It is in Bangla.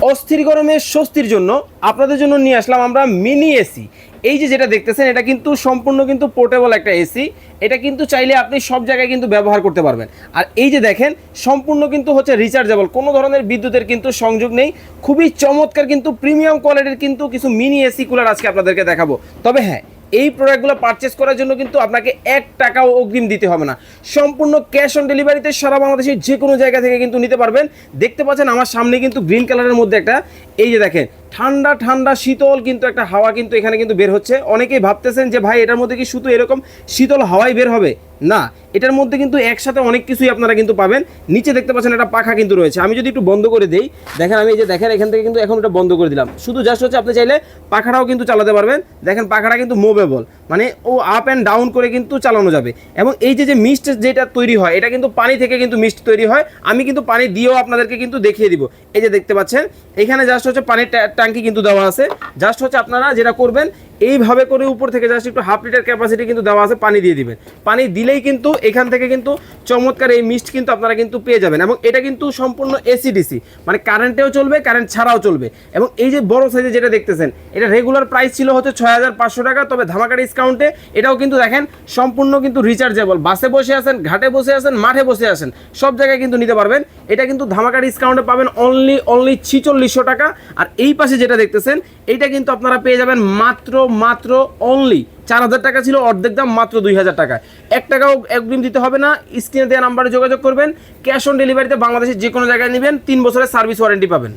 অস্থির গরমে স্বস্তির জন্য আপনাদের জন্য নিয়ে আসলাম আমরা মিনি এসি। এই যে যেটা দেখতেছেন এটা কিন্তু সম্পূর্ণ কিন্তু পোর্টেবল একটা এসি। এটা কিন্তু চাইলে আপনি সব জায়গায় কিন্তু ব্যবহার করতে পারবেন। আর এই যে দেখেন সম্পূর্ণ কিন্তু হচ্ছে রিচার্জেবল, কোনো ধরনের বিদ্যুতের কিন্তু সংযোগ নেই। খুবই চমৎকার কিন্তু প্রিমিয়াম কোয়ালিটির কিন্তু কিছু মিনি এসি কুলার আজকে আপনাদেরকে দেখাবো। তবে হ্যাঁ, এই প্রোডাক্টগুলো পারচেস করার জন্য কিন্তু আপনাকে 1 টাকাও অগ্রিম দিতে হবে না, সম্পূর্ণ ক্যাশ অন ডেলিভারিতে সারা বাংলাদেশের যে কোনো জায়গা থেকে কিন্তু নিতে পারবেন। দেখতে পাচ্ছেন আমার সামনে কিন্তু গ্রিন কালারের মধ্যে একটা, এই যে দেখেন ঠান্ডা ঠান্ডা শীতল কিন্তু একটা হাওয়া কিন্তু এখানে কিন্তু বের হচ্ছে। অনেকেই ভাবতেছেন যে ভাই এটার মধ্যে কি শুধু এরকম শীতল হাওয়াই বের হবে? না, এটার মধ্যে কিন্তু একসাথে অনেক কিছুই আপনারা কিন্তু পাবেন। নিচে দেখতে পাচ্ছেন একটা পাখা কিন্তু রয়েছে। আমি যদি একটু বন্ধ করে দেই, দেখেন আমি এই যে দেখেন এখান থেকে কিন্তু এখন এটা বন্ধ করে দিলাম। শুধু জাস্ট হচ্ছে আপনি চাইলে পাখাটাও কিন্তু চালাতে পারবেন। দেখেন পাখাটা কিন্তু মুভেবল, মানে ও আপ অ্যান্ড ডাউন করে কিন্তু চালানো যাবে। এবং এই যে মিস্ট যেটা তৈরি হয় এটা কিন্তু পানি থেকে কিন্তু মিস্ট তৈরি হয়। আমি কিন্তু পানি দিয়েও আপনাদেরকে কিন্তু দেখিয়ে দিব। এই যে দেখতে পাচ্ছেন এখানে জাস্ট হচ্ছে পানির ট্যাঙ্কি কিন্তু দেওয়া আছে। জাস্ট হচ্ছে আপনারা যেটা করবেন এইভাবে করে উপর থেকে জাস্ট একটু 1/2 লিটার ক্যাপাসিটি কিন্তু দেওয়া আছে, পানি দিয়ে দিবেন। পানি দিলেই কিন্তু এখান থেকে কিন্তু চমৎকার এই মিস্ট কিন্তু আপনারা কিন্তু পেয়ে যাবেন। এবং এটা কিন্তু সম্পূর্ণ এসি ডিসি, মানে কারেন্টেও চলবে, কারেন্ট ছাড়াও চলবে। এবং এই যে বড় সাইজে যেটা দেখতেছেন এটা রেগুলার প্রাইস ছিল হচ্ছে 6500 টাকা, তবে ধামাকা ডিসকাউন্টে এটাও কিন্তু দেখেন সম্পূর্ণ কিন্তু রিচার্জেবল। বাসে বসে আছেন, ঘাটে বসে আছেন, মাঠে বসে আছেন, সব জায়গায় কিন্তু নিতে পারবেন। এটা কিন্তু ধামাকা ডিসকাউন্টে পাবেন অনলি 4600 টাকা। আর এই পাশে যেটা দেখতেছেন এইটা কিন্তু আপনারা পেয়ে যাবেন মাত্র অনলি 4000 টাকা ছিল, অর্ধেক দাম মাত্র 2000 টাকায়। 1 টাকাও অগ্রিম দিতে হবে না। স্ক্রিনে দেওয়া নাম্বারে যোগাযোগ করবেন। ক্যাশ অন ডেলিভারিতে বাংলাদেশের যে কোনো জায়গায় নেবেন, 3 বছরের সার্ভিস ওয়ারেন্টি পাবেন।